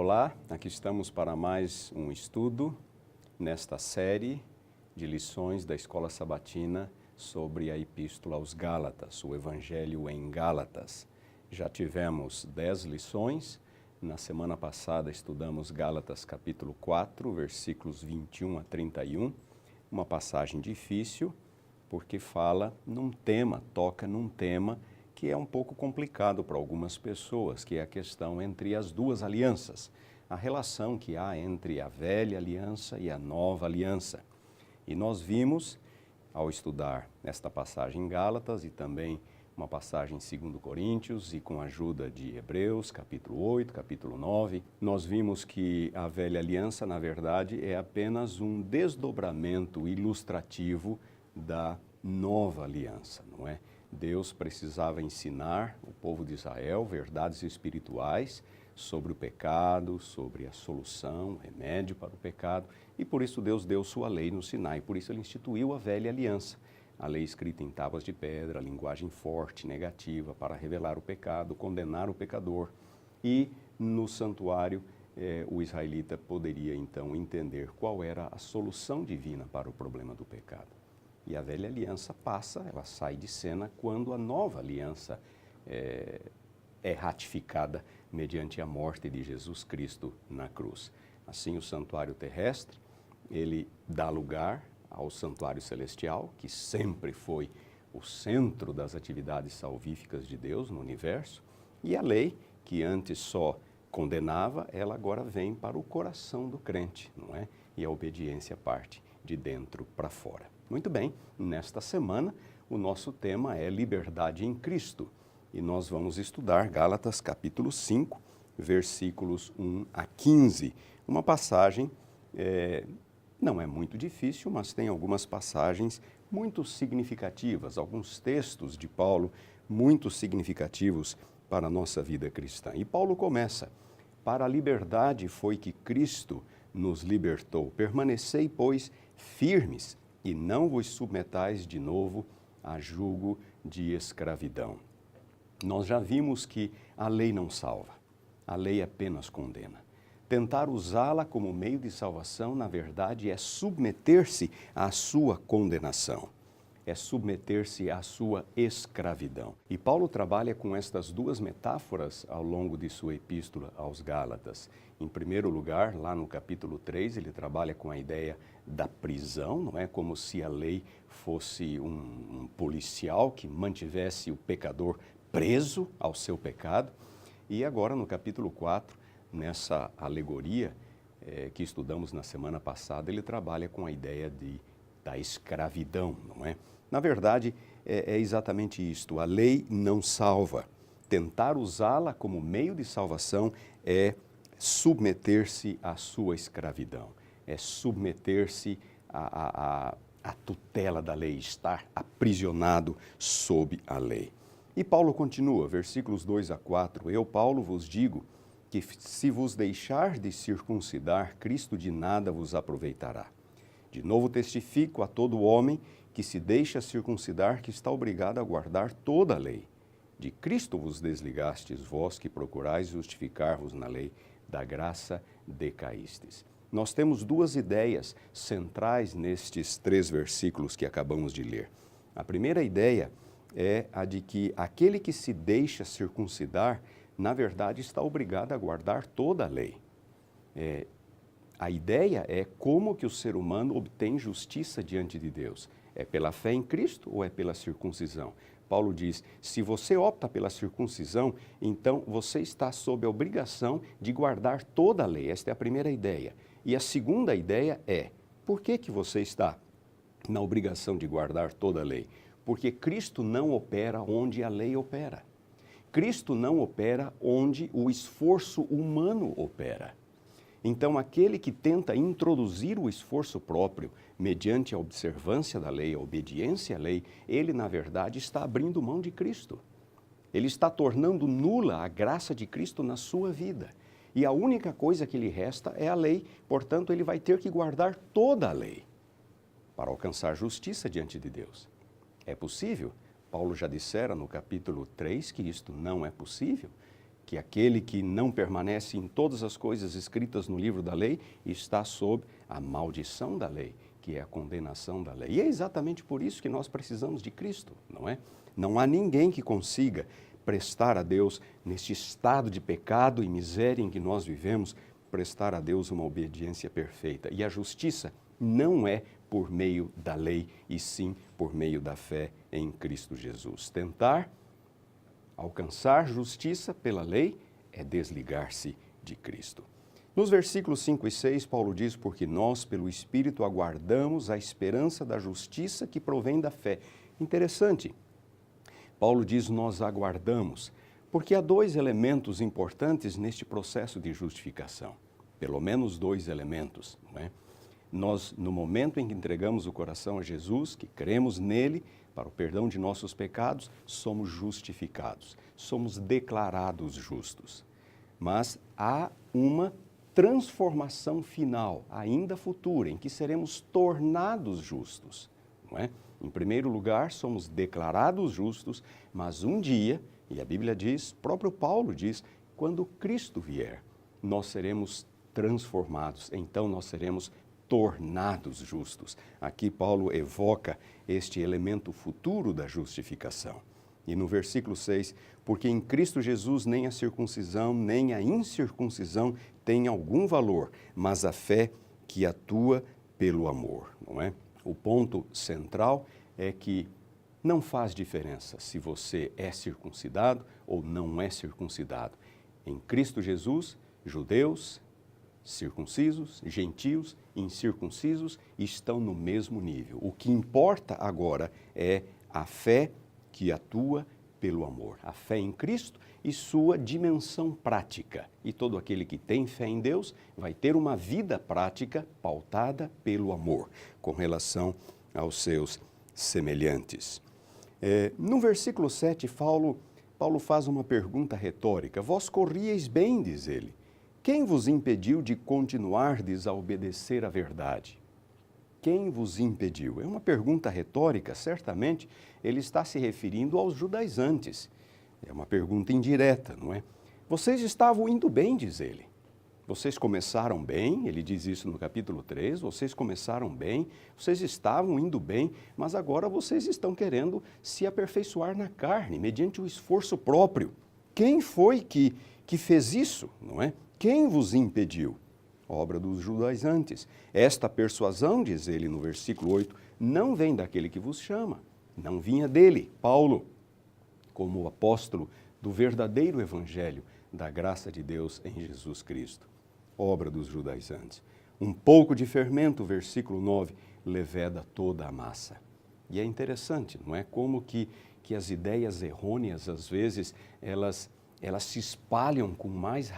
Olá, aqui estamos para mais um estudo nesta série de lições da Escola Sabatina sobre a Epístola aos Gálatas, o Evangelho em Gálatas. Já tivemos 10 lições. Na semana passada estudamos Gálatas capítulo 4, versículos 21 a 31, uma passagem difícil porque toca num tema que é um pouco complicado para algumas pessoas, que é a questão entre as duas alianças, a relação que há entre a velha aliança e a nova aliança. E nós vimos, ao estudar esta passagem em Gálatas e também uma passagem em 2 Coríntios e com a ajuda de Hebreus, capítulo 8, capítulo 9, nós vimos que a velha aliança, na verdade, é apenas um desdobramento ilustrativo da nova aliança, não é? Deus precisava ensinar o povo de Israel verdades espirituais sobre o pecado, sobre a solução, o remédio para o pecado, e por isso Deus deu sua lei no Sinai, por isso ele instituiu a velha aliança, a lei escrita em tábuas de pedra, a linguagem forte, negativa, para revelar o pecado, condenar o pecador, e no santuário o israelita poderia então entender qual era a solução divina para o problema do pecado. E a velha aliança ela sai de cena quando a nova aliança é ratificada mediante a morte de Jesus Cristo na cruz. Assim, o santuário terrestre, ele dá lugar ao santuário celestial, que sempre foi o centro das atividades salvíficas de Deus no universo, e a lei, que antes só condenava, ela agora vem para o coração do crente, não é? E a obediência parte de dentro para fora. Muito bem, nesta semana o nosso tema é liberdade em Cristo e nós vamos estudar Gálatas capítulo 5, versículos 1 a 15. Uma passagem, não é muito difícil, mas tem algumas passagens muito significativas, alguns textos de Paulo muito significativos para a nossa vida cristã. E Paulo começa: para a liberdade foi que Cristo nos libertou. Permanecei, pois, firmes e não vos submetais de novo a jugo de escravidão. Nós já vimos que a lei não salva, a lei apenas condena. Tentar usá-la como meio de salvação, na verdade, é submeter-se à sua condenação, é submeter-se à sua escravidão. E Paulo trabalha com estas duas metáforas ao longo de sua epístola aos Gálatas. Em primeiro lugar, lá no capítulo 3, ele trabalha com a ideia da prisão, não é? Como se a lei fosse um policial que mantivesse o pecador preso ao seu pecado. E agora, no capítulo 4, nessa alegoria que estudamos na semana passada, ele trabalha com a ideia da escravidão, não é? Na verdade, é exatamente isto. A lei não salva. Tentar usá-la como meio de salvação é submeter-se à sua escravidão, é submeter-se à tutela da lei, estar aprisionado sob a lei. E Paulo continua, versículos 2 a 4, eu, Paulo, vos digo que se vos deixar de circuncidar, Cristo de nada vos aproveitará. De novo testifico a todo homem que se deixa circuncidar que está obrigado a guardar toda a lei. De Cristo vos desligastes, vós que procurais justificar-vos na lei, da graça decaístes. Nós temos duas ideias centrais nestes 3 versículos que acabamos de ler. A primeira ideia é a de que aquele que se deixa circuncidar, na verdade, está obrigado a guardar toda a lei. A ideia é como que o ser humano obtém justiça diante de Deus. É pela fé em Cristo ou é pela circuncisão? Paulo diz, se você opta pela circuncisão, então você está sob a obrigação de guardar toda a lei. Esta é a primeira ideia. E a segunda ideia é, por que você está na obrigação de guardar toda a lei? Porque Cristo não opera onde a lei opera. Cristo não opera onde o esforço humano opera. Então, aquele que tenta introduzir o esforço próprio mediante a observância da lei, a obediência à lei, ele, na verdade, está abrindo mão de Cristo. Ele está tornando nula a graça de Cristo na sua vida. E a única coisa que lhe resta é a lei, portanto, ele vai ter que guardar toda a lei para alcançar justiça diante de Deus. É possível? Paulo já dissera no capítulo 3 que isto não é possível. que aquele que não permanece em todas as coisas escritas no livro da lei está sob a maldição da lei, que é a condenação da lei. E é exatamente por isso que nós precisamos de Cristo, não é? Não há ninguém que consiga prestar a Deus, neste estado de pecado e miséria em que nós vivemos, prestar a Deus uma obediência perfeita. E a justiça não é por meio da lei, e sim por meio da fé em Cristo Jesus. Tentar alcançar justiça pela lei é desligar-se de Cristo. Nos versículos 5 e 6, Paulo diz, porque nós, pelo Espírito, aguardamos a esperança da justiça que provém da fé. Interessante. Paulo diz, nós aguardamos, porque há dois elementos importantes neste processo de justificação. Pelo menos dois elementos, não é? Nós, no momento em que entregamos o coração a Jesus, que cremos nele para o perdão de nossos pecados, somos justificados, somos declarados justos. Mas há uma transformação final, ainda futura, em que seremos tornados justos, não é? Em primeiro lugar, somos declarados justos, mas um dia, e a Bíblia diz, próprio Paulo diz, quando Cristo vier, nós seremos transformados, então nós seremos tornados justos. Aqui Paulo evoca este elemento futuro da justificação. E no versículo 6, porque em Cristo Jesus nem a circuncisão nem a incircuncisão tem algum valor, mas a fé que atua pelo amor, não é? O ponto central é que não faz diferença se você é circuncidado ou não é circuncidado. Em Cristo Jesus, judeus, circuncisos, gentios, incircuncisos estão no mesmo nível. O que importa agora é a fé que atua pelo amor. A fé em Cristo e sua dimensão prática. E todo aquele que tem fé em Deus vai ter uma vida prática pautada pelo amor, com relação aos seus semelhantes. No versículo 7, Paulo faz uma pergunta retórica. Vós corrieis bem, diz ele. Quem vos impediu de continuardes a obedecer à verdade? Quem vos impediu? É uma pergunta retórica, certamente ele está se referindo aos judaizantes. É uma pergunta indireta, não é? Vocês estavam indo bem, diz ele. Vocês começaram bem, ele diz isso no capítulo 3, vocês começaram bem, vocês estavam indo bem, mas agora vocês estão querendo se aperfeiçoar na carne, mediante o esforço próprio. Quem foi que fez isso, não é? Quem vos impediu? Obra dos judaizantes. Esta persuasão, diz ele no versículo 8, não vem daquele que vos chama, não vinha dele, Paulo, como apóstolo do verdadeiro evangelho da graça de Deus em Jesus Cristo. Obra dos judaizantes. Um pouco de fermento, versículo 9, leveda toda a massa. E é interessante, não é? Como que as ideias errôneas, às vezes, elas se espalham com mais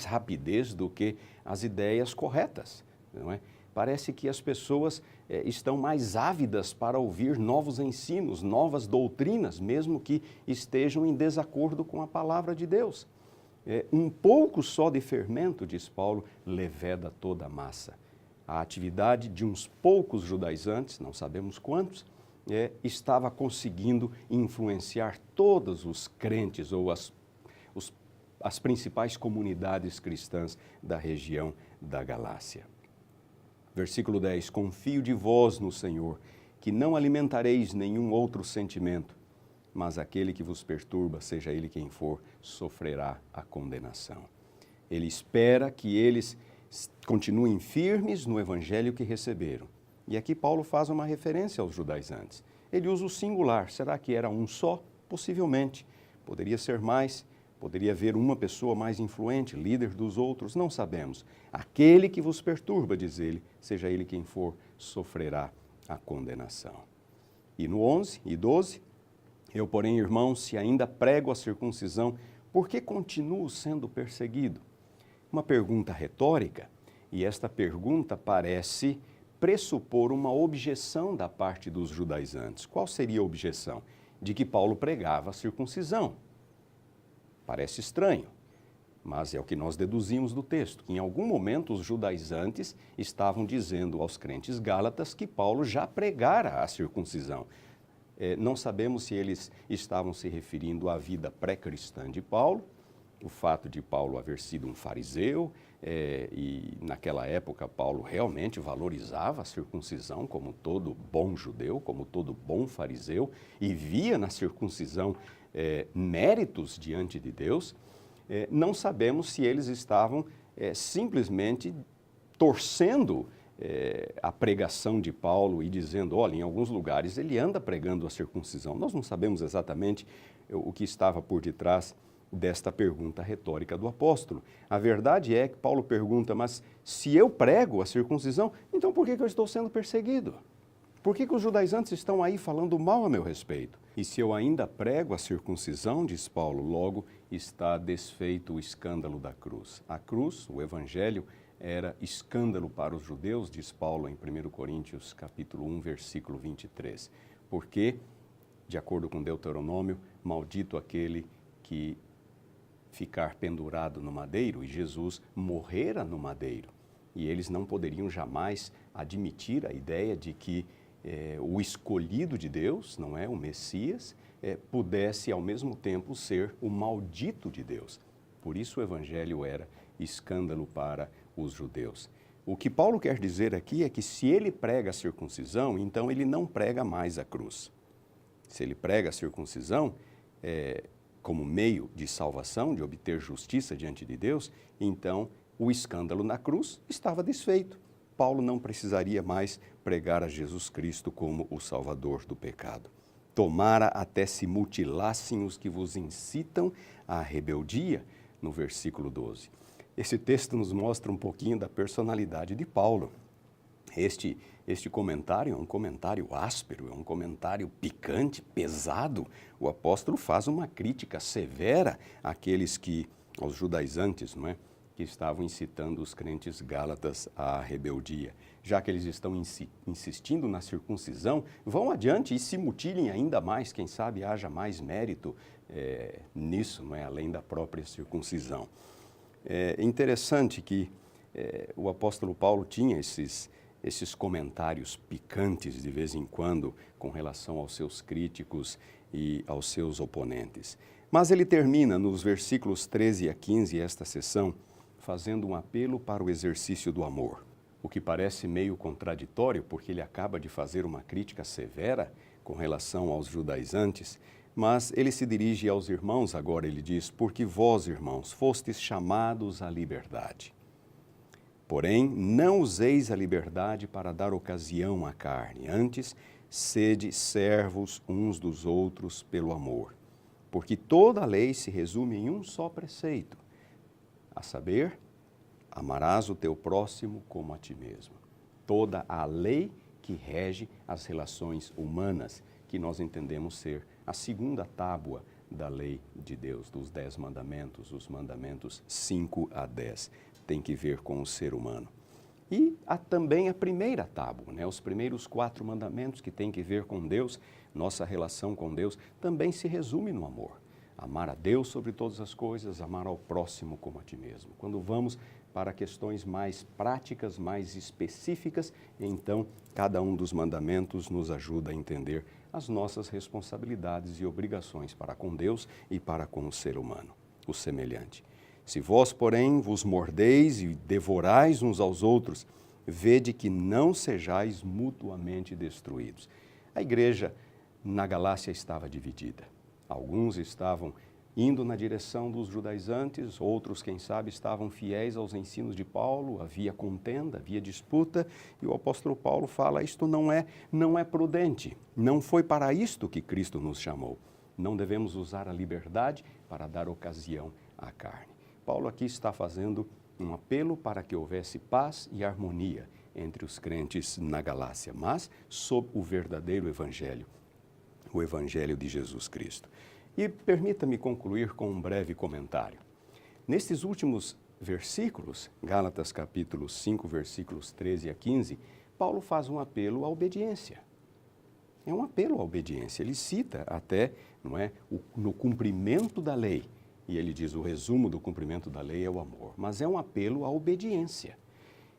rapidez do que as ideias corretas, não é? Parece que as pessoas estão mais ávidas para ouvir novos ensinos, novas doutrinas, mesmo que estejam em desacordo com a palavra de Deus. Um pouco só de fermento, diz Paulo, leveda toda a massa. A atividade de uns poucos judaizantes, não sabemos quantos, estava conseguindo influenciar todos os crentes ou as principais comunidades cristãs da região da Galácia. Versículo 10, confio de vós no Senhor, que não alimentareis nenhum outro sentimento, mas aquele que vos perturba, seja ele quem for, sofrerá a condenação. Ele espera que eles continuem firmes no evangelho que receberam. E aqui Paulo faz uma referência aos judaizantes. Ele usa o singular. Será que era um só? Possivelmente. Poderia ser mais. Poderia haver uma pessoa mais influente, líder dos outros, não sabemos. Aquele que vos perturba, diz ele, seja ele quem for, sofrerá a condenação. E no 11 e 12, eu, porém, irmãos, se ainda prego a circuncisão, por que continuo sendo perseguido? Uma pergunta retórica, e esta pergunta parece pressupor uma objeção da parte dos judaizantes. Qual seria a objeção? De que Paulo pregava a circuncisão. Parece estranho, mas é o que nós deduzimos do texto. Em algum momento, os judaizantes estavam dizendo aos crentes gálatas que Paulo já pregara a circuncisão. Não sabemos se eles estavam se referindo à vida pré-cristã de Paulo, o fato de Paulo haver sido um fariseu, e naquela época Paulo realmente valorizava a circuncisão como todo bom judeu, como todo bom fariseu, e via na circuncisão méritos diante de Deus. Não sabemos se eles estavam simplesmente torcendo a pregação de Paulo e dizendo, olha, em alguns lugares ele anda pregando a circuncisão. Nós não sabemos exatamente o que estava por detrás desta pergunta retórica do apóstolo. A verdade é que Paulo pergunta, mas se eu prego a circuncisão, então por que eu estou sendo perseguido? Por que os judaizantes estão aí falando mal a meu respeito? E se eu ainda prego a circuncisão, diz Paulo, logo está desfeito o escândalo da cruz. A cruz, o evangelho, era escândalo para os judeus, diz Paulo em 1 Coríntios capítulo 1, versículo 23. Porque, de acordo com Deuteronômio, maldito aquele que ficar pendurado no madeiro, e Jesus morrera no madeiro. E eles não poderiam jamais admitir a ideia de que o escolhido de Deus, não é, o Messias, pudesse ao mesmo tempo ser o maldito de Deus. Por isso o evangelho era escândalo para os judeus. O que Paulo quer dizer aqui é que se ele prega a circuncisão, então ele não prega mais a cruz. Se ele prega a circuncisão como meio de salvação, de obter justiça diante de Deus, então o escândalo na cruz estava desfeito. Paulo não precisaria mais pregar a Jesus Cristo como o Salvador do pecado. Tomara até se mutilassem os que vos incitam à rebeldia, no versículo 12. Esse texto nos mostra um pouquinho da personalidade de Paulo. Este comentário é um comentário áspero, é um comentário picante, pesado. O apóstolo faz uma crítica severa aos judaizantes, não é? Que estavam incitando os crentes gálatas à rebeldia. Já que eles estão insistindo na circuncisão, vão adiante e se mutilem ainda mais, quem sabe haja mais mérito nisso, não é? Além da própria circuncisão. É interessante que o apóstolo Paulo tinha esses comentários picantes de vez em quando com relação aos seus críticos e aos seus oponentes. Mas ele termina nos versículos 13 a 15 esta sessão fazendo um apelo para o exercício do amor, o que parece meio contraditório porque ele acaba de fazer uma crítica severa com relação aos judaizantes, mas ele se dirige aos irmãos agora, ele diz, porque vós, irmãos, fostes chamados à liberdade. Porém, não useis a liberdade para dar ocasião à carne, antes, sede servos uns dos outros pelo amor. Porque toda a lei se resume em um só preceito, a saber, amarás o teu próximo como a ti mesmo. Toda a lei que rege as relações humanas, que nós entendemos ser a segunda tábua da lei de Deus, dos 10 mandamentos, os mandamentos 5 a 10, tem que ver com o ser humano. E há também a primeira tábua, né? Os primeiros 4 mandamentos que têm que ver com Deus, nossa relação com Deus, também se resume no amor. Amar a Deus sobre todas as coisas, amar ao próximo como a ti mesmo. Quando vamos para questões mais práticas, mais específicas, então cada um dos mandamentos nos ajuda a entender as nossas responsabilidades e obrigações para com Deus e para com o ser humano, o semelhante. Se vós, porém, vos mordeis e devorais uns aos outros, vede que não sejais mutuamente destruídos. A igreja na Galácia estava dividida. Alguns estavam indo na direção dos judaizantes, outros, quem sabe, estavam fiéis aos ensinos de Paulo, havia contenda, havia disputa, e o apóstolo Paulo fala, isto não é prudente, não foi para isto que Cristo nos chamou. Não devemos usar a liberdade para dar ocasião à carne. Paulo aqui está fazendo um apelo para que houvesse paz e harmonia entre os crentes na Galácia, mas sob o verdadeiro evangelho, o evangelho de Jesus Cristo. E permita-me concluir com um breve comentário. Nestes últimos versículos, Gálatas capítulo 5, versículos 13 a 15, Paulo faz um apelo à obediência. É um apelo à obediência. Ele cita até, no cumprimento da lei. E ele diz, o resumo do cumprimento da lei é o amor. Mas é um apelo à obediência.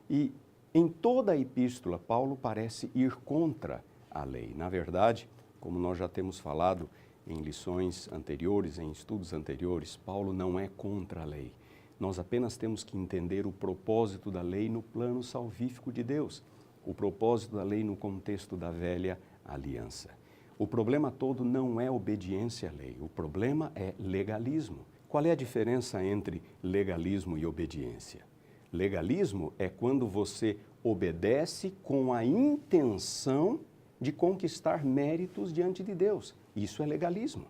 E em toda a epístola, Paulo parece ir contra a lei. Na verdade, Como nós já temos falado em lições anteriores, em estudos anteriores, Paulo não é contra a lei. Nós apenas temos que entender o propósito da lei no plano salvífico de Deus, o propósito da lei no contexto da velha aliança. O problema todo não é obediência à lei, o problema é legalismo. Qual é a diferença entre legalismo e obediência? Legalismo é quando você obedece com a intenção de conquistar méritos diante de Deus. Isso é legalismo.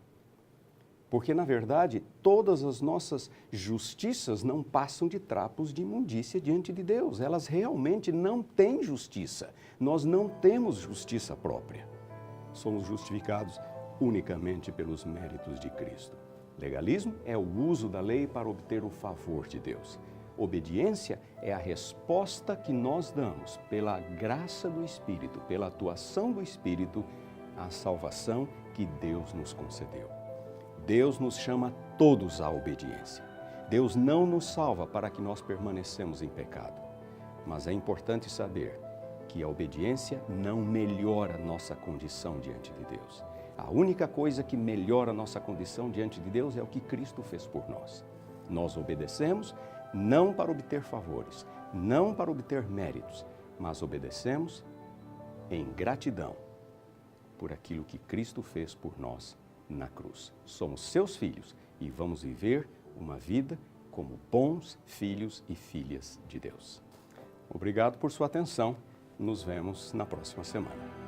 Porque, na verdade, todas as nossas justiças não passam de trapos de imundícia diante de Deus. Elas realmente não têm justiça. Nós não temos justiça própria. Somos justificados unicamente pelos méritos de Cristo. Legalismo é o uso da lei para obter o favor de Deus. Obediência é a resposta que nós damos pela graça do Espírito, pela atuação do Espírito, à salvação que Deus nos concedeu. Deus nos chama todos à obediência. Deus não nos salva para que nós permanecemos em pecado. Mas é importante saber que a obediência não melhora nossa condição diante de Deus. A única coisa que melhora nossa condição diante de Deus é o que Cristo fez por nós. Nós obedecemos não para obter favores, não para obter méritos, mas obedecemos em gratidão por aquilo que Cristo fez por nós na cruz. Somos seus filhos e vamos viver uma vida como bons filhos e filhas de Deus. Obrigado por sua atenção. Nos vemos na próxima semana.